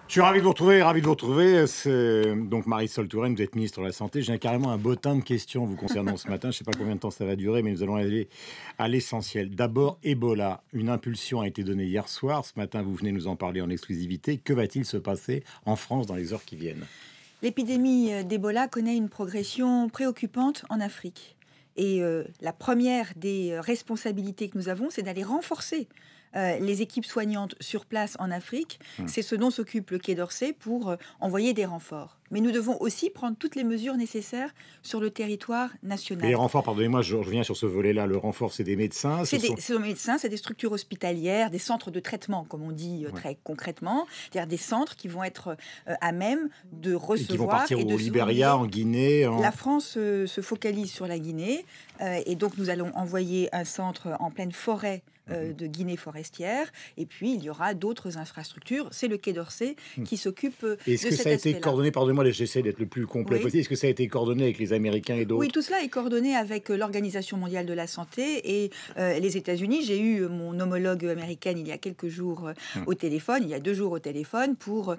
Je suis ravi de vous retrouver. C'est donc Marisol Touraine, vous êtes ministre de la Santé. J'ai carrément un bottin de questions vous concernant ce matin. Je ne sais pas combien de temps ça va durer, mais nous allons aller à l'essentiel. D'abord, Ebola. Une impulsion a été donnée hier soir. Ce matin, vous venez nous en parler en exclusivité. Que va-t-il se passer en France dans les heures qui viennent ? L'épidémie d'Ebola connaît une progression préoccupante en Afrique. Et la première des responsabilités que nous avons, c'est d'aller renforcer les équipes soignantes sur place en Afrique. C'est ce dont s'occupe le Quai d'Orsay pour envoyer des renforts. Mais nous devons aussi prendre toutes les mesures nécessaires sur le territoire national. Et les renforts, pardonnez-moi, je reviens sur ce volet-là. Le renfort, c'est des médecins. C'est des médecins, c'est des structures hospitalières, des centres de traitement, comme on dit très concrètement. C'est-à-dire des centres qui vont être à même de recevoir et qui vont partir de au Libéria, en Guinée. La France se focalise sur la Guinée. Et donc, nous allons envoyer un centre en pleine forêt de Guinée forestière. Et puis, il y aura d'autres infrastructures. C'est le Quai d'Orsay qui s'occupe de cet aspect-là. Est-ce que ça a été coordonné, pardonnez-moi, j'essaie d'être le plus complet possible. Est-ce que ça a été coordonné avec les Américains et d'autres ? Oui, tout cela est coordonné avec l'Organisation mondiale de la santé et les États-Unis. J'ai eu mon homologue américaine il y a quelques jours au téléphone, il y a 2 jours au téléphone, pour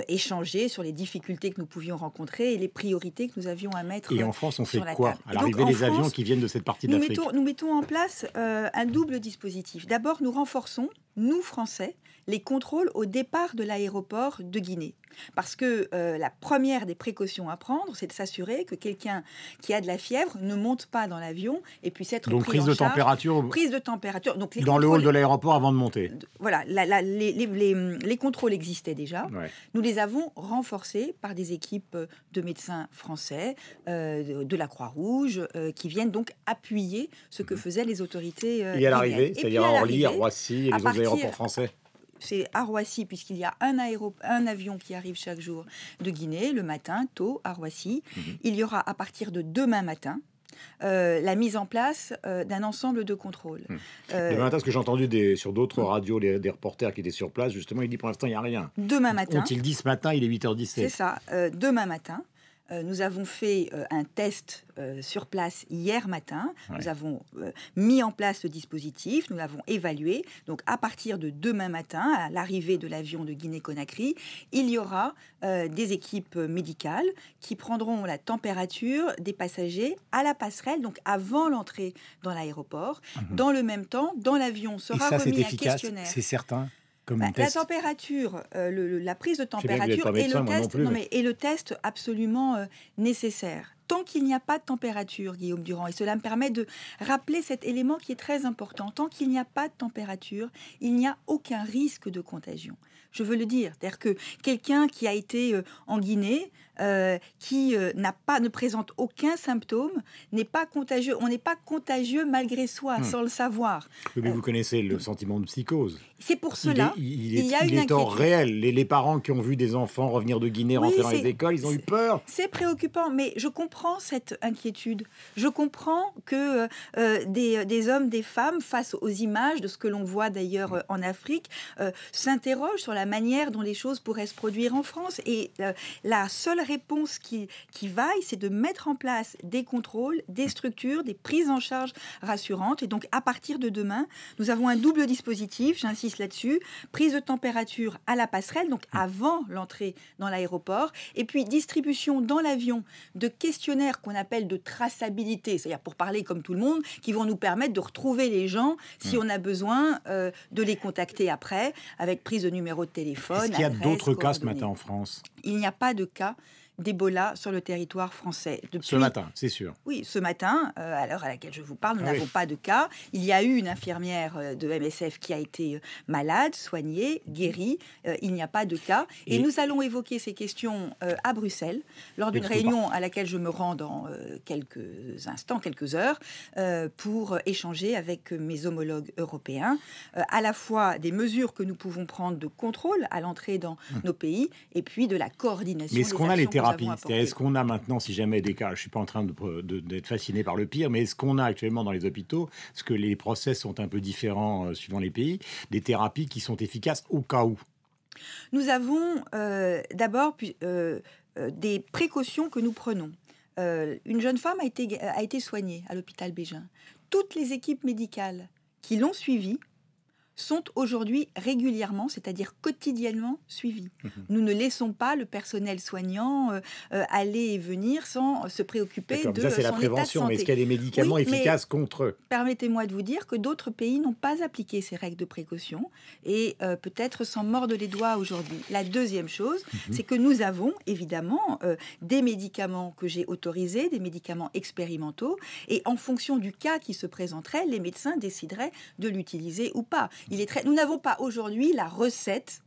échanger sur les difficultés que nous pouvions rencontrer et les priorités que nous avions à mettre sur la table. Et en France, on fait quoi à l'arrivée des avions qui viennent de cette partie de l'Afrique ? Nous mettons en place un double dispositif. D'abord, nous renforçons, nous, Français, les contrôles au départ de l'aéroport de Guinée. Parce que la première des précautions à prendre, c'est de s'assurer que quelqu'un qui a de la fièvre ne monte pas dans l'avion et puisse être pris en charge. Donc prise de température Donc, dans le hall de l'aéroport avant de monter. Voilà, les contrôles existaient déjà. Ouais. Nous les avons renforcés par des équipes de médecins français, de la Croix-Rouge, qui viennent donc appuyer ce que faisaient les autorités et à l'arrivée, c'est-à-dire à Orly, à Roissy et les autres aéroports français. C'est à Roissy, puisqu'il y a un avion qui arrive chaque jour de Guinée, le matin, tôt, à Roissy. Il y aura, à partir de demain matin, la mise en place d'un ensemble de contrôles. Demain matin, ce que j'ai entendu sur d'autres radios, des reporters qui étaient sur place, justement, il dit pour l'instant, il n'y a rien. Demain matin. Ont-ils dit ce matin, il est 8h17. C'est ça, demain matin. Nous avons fait un test sur place hier matin. Ouais. Nous avons mis en place le dispositif, nous l'avons évalué. Donc, à partir de demain matin, à l'arrivée de l'avion de Guinée-Conakry, il y aura des équipes médicales qui prendront la température des passagers à la passerelle, donc avant l'entrée dans l'aéroport. Dans le même temps, dans l'avion sera remis un questionnaire. C'est certain. La température, la prise de température et le test absolument nécessaire. Tant qu'il n'y a pas de température, Guillaume Durand, et cela me permet de rappeler cet élément qui est très important, tant qu'il n'y a pas de température, il n'y a aucun risque de contagion. Je veux le dire, c'est-à-dire que quelqu'un qui a été en Guinée, qui ne présente aucun symptôme, n'est pas contagieux. On n'est pas contagieux malgré soi, sans le savoir. Mais vous connaissez le sentiment de psychose. C'est pour cela il y a une inquiétude réelle. Les parents qui ont vu des enfants revenir de Guinée, rentrer dans les écoles, ils ont eu peur. C'est préoccupant, mais je comprends cette inquiétude. Je comprends que des hommes, des femmes, face aux images de ce que l'on voit d'ailleurs en Afrique, s'interrogent sur la manière dont les choses pourraient se produire en France. Et la seule réponse qui vaille, c'est de mettre en place des contrôles, des structures, des prises en charge rassurantes. Et donc, à partir de demain, nous avons un double dispositif, j'insiste là-dessus, prise de température à la passerelle, donc avant l'entrée dans l'aéroport, et puis distribution dans l'avion de questionnaires qu'on appelle de traçabilité, c'est-à-dire pour parler comme tout le monde, qui vont nous permettre de retrouver les gens si on a besoin de les contacter après, avec prise de numéro de téléphone. Est-ce qu'il y a d'autres cas ce matin en France ? Il n'y a pas de cas d'Ebola sur le territoire français. Ce matin, c'est sûr. Oui, ce matin, à l'heure à laquelle je vous parle, nous n'avons pas de cas. Il y a eu une infirmière de MSF qui a été malade, soignée, guérie. Il n'y a pas de cas. Et nous allons évoquer ces questions à Bruxelles, lors d'une réunion à laquelle je me rends dans quelques instants, quelques heures, pour échanger avec mes homologues européens, à la fois des mesures que nous pouvons prendre de contrôle à l'entrée dans nos pays, et puis de la coordination. Mais est-ce qu'on a les thérapies ? Est-ce qu'on a maintenant, si jamais des cas, je ne suis pas en train d'être fasciné par le pire, mais est-ce qu'on a actuellement dans les hôpitaux, parce que les process sont un peu différents suivant les pays, des thérapies qui sont efficaces au cas où ? Nous avons d'abord des précautions que nous prenons. Une jeune femme a été soignée à l'hôpital Bégin. Toutes les équipes médicales qui l'ont suivie sont aujourd'hui régulièrement, c'est-à-dire quotidiennement, suivis. Nous ne laissons pas le personnel soignant aller et venir sans se préoccuper de ça, c'est la son état de prévention. santé. Mais est-ce qu'il y a des médicaments efficaces contre eux? Permettez-moi de vous dire que d'autres pays n'ont pas appliqué ces règles de précaution et peut-être s'en mordent les doigts aujourd'hui. La deuxième chose, c'est que nous avons évidemment des médicaments que j'ai autorisés, des médicaments expérimentaux, et en fonction du cas qui se présenterait, les médecins décideraient de l'utiliser ou pas. Nous n'avons pas aujourd'hui la recette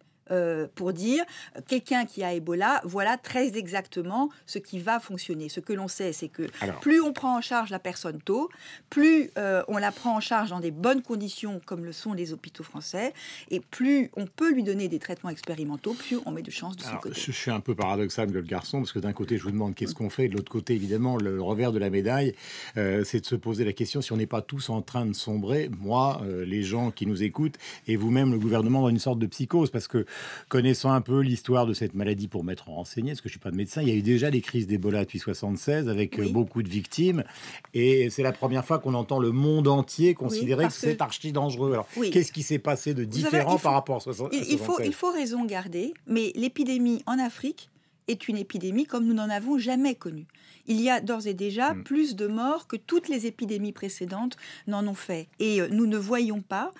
pour dire quelqu'un qui a Ebola, voilà très exactement ce qui va fonctionner. Ce que l'on sait, c'est que plus on prend en charge la personne tôt, plus on la prend en charge dans des bonnes conditions, comme le sont les hôpitaux français, et plus on peut lui donner des traitements expérimentaux, plus on met de chance de son côté. Je suis un peu paradoxal, le garçon, parce que d'un côté, je vous demande qu'est-ce qu'on fait, et de l'autre côté, évidemment, le revers de la médaille, c'est de se poser la question si on n'est pas tous en train de sombrer, moi, les gens qui nous écoutent, et vous-même, le gouvernement, dans une sorte de psychose, parce que connaissant un peu l'histoire de cette maladie pour m'être renseigné, parce que je ne suis pas de médecin, il y a eu déjà des crises d'Ebola depuis 1976 avec beaucoup de victimes. Et c'est la première fois qu'on entend le monde entier considérer que c'est archi dangereux. Alors, qu'est-ce qui s'est passé de différent par rapport à 1976 il faut raison garder, mais l'épidémie en Afrique est une épidémie comme nous n'en avons jamais connue. Il y a d'ores et déjà plus de morts que toutes les épidémies précédentes n'en ont fait. Et nous ne voyons pas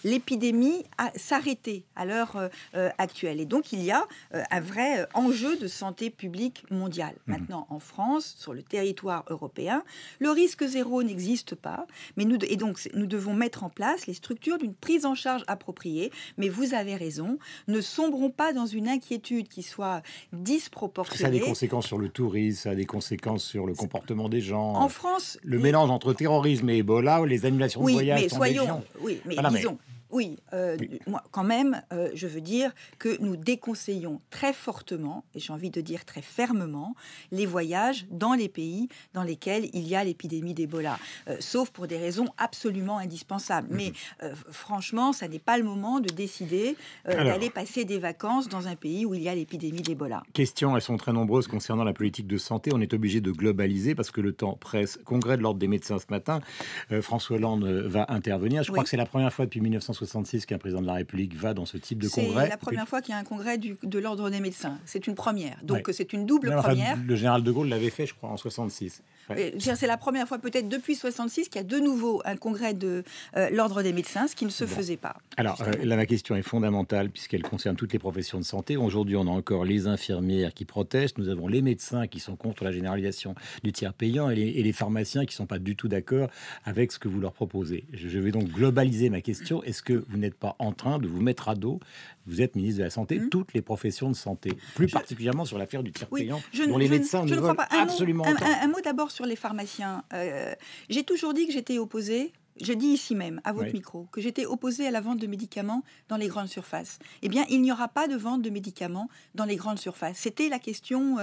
l'épidémie s'arrêter à l'heure actuelle. Et donc, il y a un vrai enjeu de santé publique mondiale. Maintenant, en France, sur le territoire européen, le risque zéro n'existe pas. Nous devons mettre en place les structures d'une prise en charge appropriée. Mais vous avez raison, ne sombrons pas dans une inquiétude qui soit disproportionnée. Ça a des conséquences sur le tourisme, ça a des conséquences sur le comportement des gens. En France, le mélange entre terrorisme et Ebola ou les annulations de voyages sont légion. Moi, quand même, je veux dire que nous déconseillons très fortement, et j'ai envie de dire très fermement, les voyages dans les pays dans lesquels il y a l'épidémie d'Ebola, sauf pour des raisons absolument indispensables. Mais franchement, ça n'est pas le moment de décider d'aller passer des vacances dans un pays où il y a l'épidémie d'Ebola. Questions, elles sont très nombreuses concernant la politique de santé. On est obligé de globaliser parce que le temps presse. Congrès de l'Ordre des médecins ce matin, François Hollande va intervenir. Je crois que c'est la première fois depuis 1966 qu'un président de la République va dans ce type de congrès. C'est la première fois qu'il y a un congrès de l'Ordre des médecins. C'est une première. Donc c'est une double première. Le général de Gaulle l'avait fait, je crois, en 66. C'est la première fois, peut-être depuis 66, qu'il y a de nouveau un congrès de l'Ordre des médecins, ce qui ne se faisait pas. Alors là, ma question est fondamentale puisqu'elle concerne toutes les professions de santé. Aujourd'hui, on a encore les infirmières qui protestent. Nous avons les médecins qui sont contre la généralisation du tiers payant et les pharmaciens qui ne sont pas du tout d'accord avec ce que vous leur proposez. Je vais donc globaliser ma question. Est-ce que vous n'êtes pas en train de vous mettre à dos, vous êtes ministre de la Santé, toutes les professions de santé, plus particulièrement sur l'affaire du tiers payant, dont les médecins ne veulent absolument pas. Un mot d'abord sur les pharmaciens. J'ai toujours dit que j'étais opposée. Je dis ici même, à votre micro, que j'étais opposée à la vente de médicaments dans les grandes surfaces. Eh bien, il n'y aura pas de vente de médicaments dans les grandes surfaces. C'était la question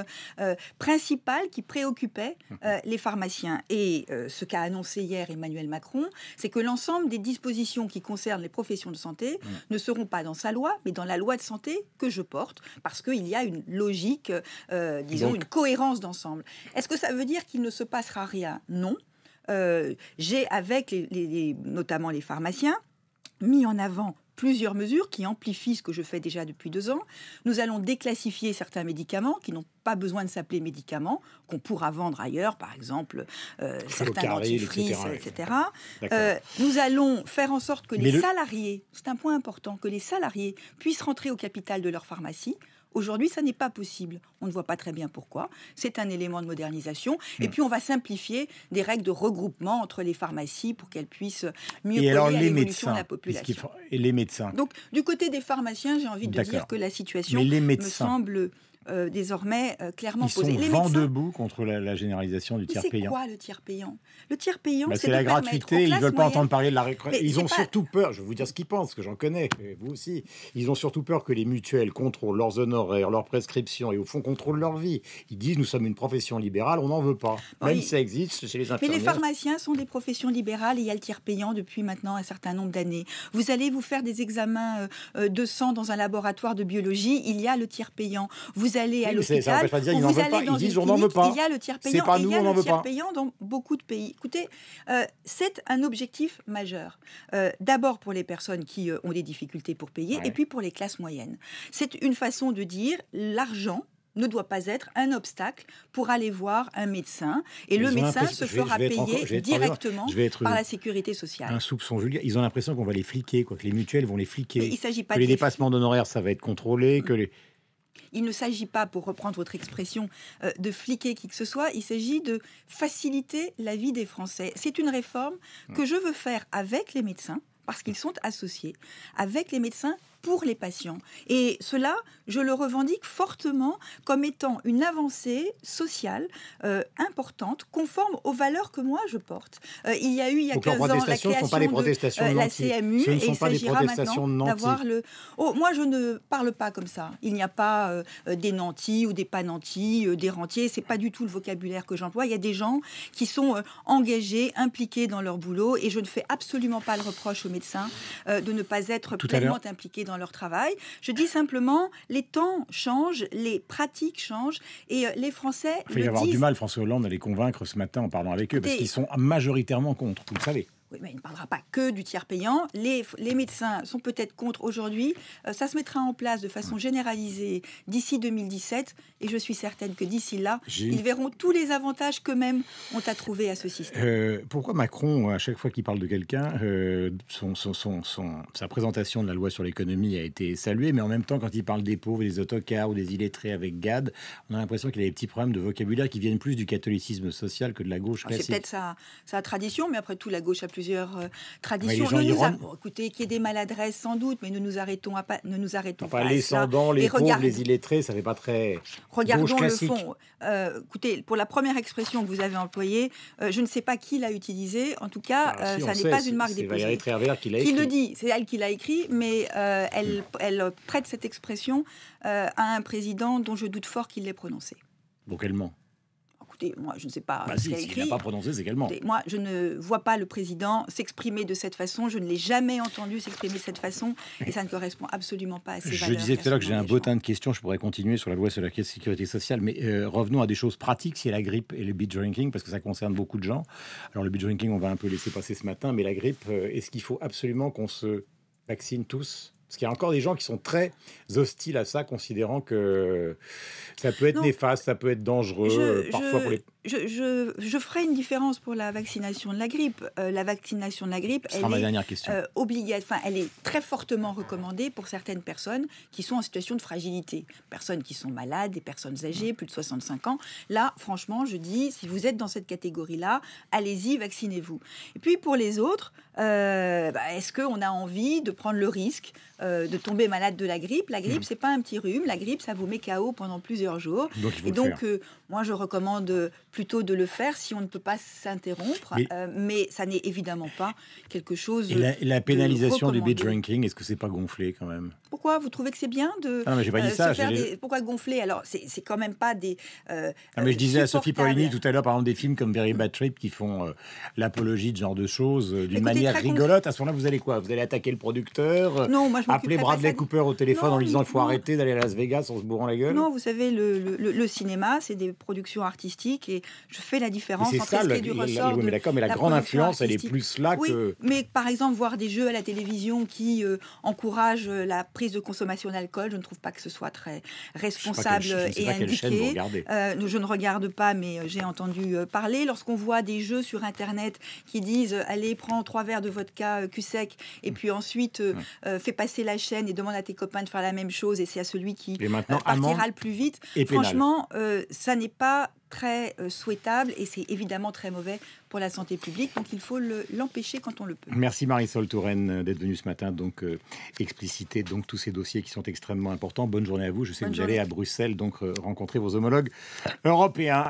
principale qui préoccupait les pharmaciens. Et ce qu'a annoncé hier Emmanuel Macron, c'est que l'ensemble des dispositions qui concernent les professions de santé ne seront pas dans sa loi, mais dans la loi de santé que je porte, parce qu'il y a une logique, une cohérence d'ensemble. Est-ce que ça veut dire qu'il ne se passera rien ? Non. J'ai, avec notamment les pharmaciens, mis en avant plusieurs mesures qui amplifient ce que je fais déjà depuis 2 ans. Nous allons déclassifier certains médicaments qui n'ont pas besoin de s'appeler médicaments, qu'on pourra vendre ailleurs, par exemple certains dentifrices, etc. Nous allons faire en sorte que les salariés, c'est un point important, que les salariés puissent rentrer au capital de leur pharmacie. Aujourd'hui, ça n'est pas possible. On ne voit pas très bien pourquoi. C'est un élément de modernisation. Et puis, on va simplifier des règles de regroupement entre les pharmacies pour qu'elles puissent mieux coller à l'évolution de la population. Et les médecins. Donc, du côté des pharmaciens, j'ai envie de dire que la situation me semble désormais clairement posée. Ils sont vent debout contre la généralisation du tiers payant. C'est quoi le tiers payant ? Le tiers payant, c'est la gratuité. Ils ne veulent pas entendre parler de la récréation. Ils ont surtout peur, je vais vous dire ce qu'ils pensent, que j'en connais, vous aussi. Ils ont surtout peur que les mutuelles contrôlent leurs honoraires, leurs prescriptions et au fond contrôlent leur vie. Ils disent nous sommes une profession libérale, on n'en veut pas. Même si ça existe chez les infirmières. Mais les pharmaciens sont des professions libérales et il y a le tiers payant depuis maintenant un certain nombre d'années. Vous allez vous faire des examens de sang dans un laboratoire de biologie, il y a le tiers payant. Vous vous allez à l'hôpital, ça n'empêche pas de dire, ou ils n'en vous veulent allez pas. dans Ils disent, une on n'en veut clinique, pas. il y a le tiers C'est payant, pas et nous, il y a on n'en le veut tiers pas. payant dans beaucoup de pays. Écoutez, c'est un objectif majeur. D'abord pour les personnes qui ont des difficultés pour payer, Ouais. et puis pour les classes moyennes. C'est une façon de dire l'argent ne doit pas être un obstacle pour aller voir un médecin. Et Mais le ils ont médecin l'impression- se fera je vais être encore- payer je vais être directement je vais être par la sécurité sociale. un soupçon vulgaire. Ils ont l'impression qu'on va les fliquer, quoi, que les mutuelles vont les Mais fliquer, il ne s'agit pas que de les les dépassements d'honoraires, ça va être contrôlé, que les... Il ne s'agit pas, pour reprendre votre expression, de fliquer qui que ce soit, il s'agit de faciliter la vie des Français. C'est une réforme que je veux faire avec les médecins, parce qu'ils sont associés, avec les médecins pour les patients. Et cela, je le revendique fortement comme étant une avancée sociale importante, conforme aux valeurs que moi je porte. Il y a eu, il y a Donc leurs 15 ans, la protestations ne sont pas création les protestations de de la nantis. CMU, Ce ne et sont il pas des s'agira protestations maintenant de nantis. d'avoir le... Oh, moi, je ne parle pas comme ça. Il n'y a pas des nantis ou des pas nantis, des rentiers. C'est pas du tout le vocabulaire que j'emploie. Il y a des gens qui sont engagés, impliqués dans leur boulot, et je ne fais absolument pas le reproche aux médecins de ne pas être pleinement impliqués dans leur travail. Je dis simplement, les temps changent, les pratiques changent, et les Français Il va y avoir du mal, François Hollande, à les convaincre ce matin en parlant avec eux, parce qu'ils sont majoritairement contre, vous le savez. Oui, mais il ne parlera pas que du tiers payant. Les médecins sont peut-être contre aujourd'hui. Ça se mettra en place de façon généralisée d'ici 2017. Et je suis certaine que d'ici là, ils verront tous les avantages qu'eux-mêmes ont à trouver à ce système. Pourquoi Macron, à chaque fois qu'il parle de quelqu'un, sa présentation de la loi sur l'économie a été saluée, mais en même temps, quand il parle des pauvres, des autocars ou des illettrés avec GAD, on a l'impression qu'il a des petits problèmes de vocabulaire qui viennent plus du catholicisme social que de la gauche classique. C'est peut-être sa tradition, mais après tout, la gauche a plusieurs traditions. Écoutez, qu'il y ait des maladresses sans doute, mais ne nous arrêtons pas. Les sans-dents, les pauvres, les illettrés, ça fait pas très Regardons gauche le classique. fond. Écoutez, pour la première expression que vous avez employée, je ne sais pas qui l'a utilisée. En tout cas, ça n'est pas une marque déposée. C'est Valérie Trierweiler qui l'a écrit. Qui le dit, c'est elle qui l'a écrit, mais elle prête cette expression à un président dont je doute fort qu'il l'ait prononcée. Donc elle ment. Écoutez, moi, je ne sais pas ce qu'elle a écrit. S'il n'a pas prononcé, c'est qu'elle ment. Écoutez, moi, je ne vois pas le président s'exprimer de cette façon. Je ne l'ai jamais entendu s'exprimer de cette façon. Et ça ne correspond absolument pas à ses valeurs. Je disais tout à l'heure que j'ai un bottin de questions. Je pourrais continuer sur la loi sur la sécurité sociale. Mais revenons à des choses pratiques. C'est la grippe et le binge drinking, parce que ça concerne beaucoup de gens. Alors, le binge drinking, on va un peu laisser passer ce matin. Mais la grippe, est-ce qu'il faut absolument qu'on se vaccine tous ? Parce qu'il y a encore des gens qui sont très hostiles à ça, considérant que ça peut être néfaste, ça peut être dangereux, parfois pour les... Je ferai une différence pour la vaccination de la grippe. La vaccination de la grippe, ce sera ma dernière question. Elle est très fortement recommandée pour certaines personnes qui sont en situation de fragilité. Personnes qui sont malades, des personnes âgées, plus de 65 ans. Là, franchement, je dis, si vous êtes dans cette catégorie-là, allez-y, vaccinez-vous. Et puis pour les autres, est-ce qu'on a envie de prendre le risque de tomber malade de la grippe? La grippe, c'est pas un petit rhume. La grippe, ça vous met KO pendant plusieurs jours. Donc, moi, je recommande plutôt de le faire si on ne peut pas s'interrompre. Mais ça n'est évidemment pas quelque chose. Et la pénalisation du binge drinking, est-ce que c'est pas gonflé quand même? Pourquoi vous trouvez que c'est bien de mais j'ai pas dit ça. Pourquoi gonfler? Alors, c'est quand même pas des. Mais je disais à Sophie Paolini tout à l'heure, par exemple, des films comme Very Bad Trip qui font l'apologie de ce genre de choses d'une manière rigolote. À ce moment-là, vous allez quoi? Vous allez attaquer le producteur? Non, moi je appeler Bradley Cooper au téléphone en lui disant il faut arrêter d'aller à Las Vegas en se bourrant la gueule? Non, vous savez, le cinéma, c'est des productions artistiques et je fais la différence entre ce qui est du ressort de mais la grande influence, elle est plus là que... Mais par exemple, voir des jeux à la télévision qui encouragent la prise de consommation d'alcool, je ne trouve pas que ce soit très responsable et indiqué. Je ne regarde pas, mais j'ai entendu parler. Lorsqu'on voit des jeux sur Internet qui disent allez, prends 3 verres de vodka cul sec et puis ensuite fais passer la chaîne et demande à tes copains de faire la même chose et c'est à celui qui partira le plus vite. Franchement, ça n'est pas très souhaitable et c'est évidemment très mauvais pour la santé publique, donc il faut l'empêcher quand on le peut. Merci Marisol Touraine d'être venue ce matin, donc expliciter donc tous ces dossiers qui sont extrêmement importants. Bonne journée à vous. Je sais que vous allez à Bruxelles donc rencontrer vos homologues européens.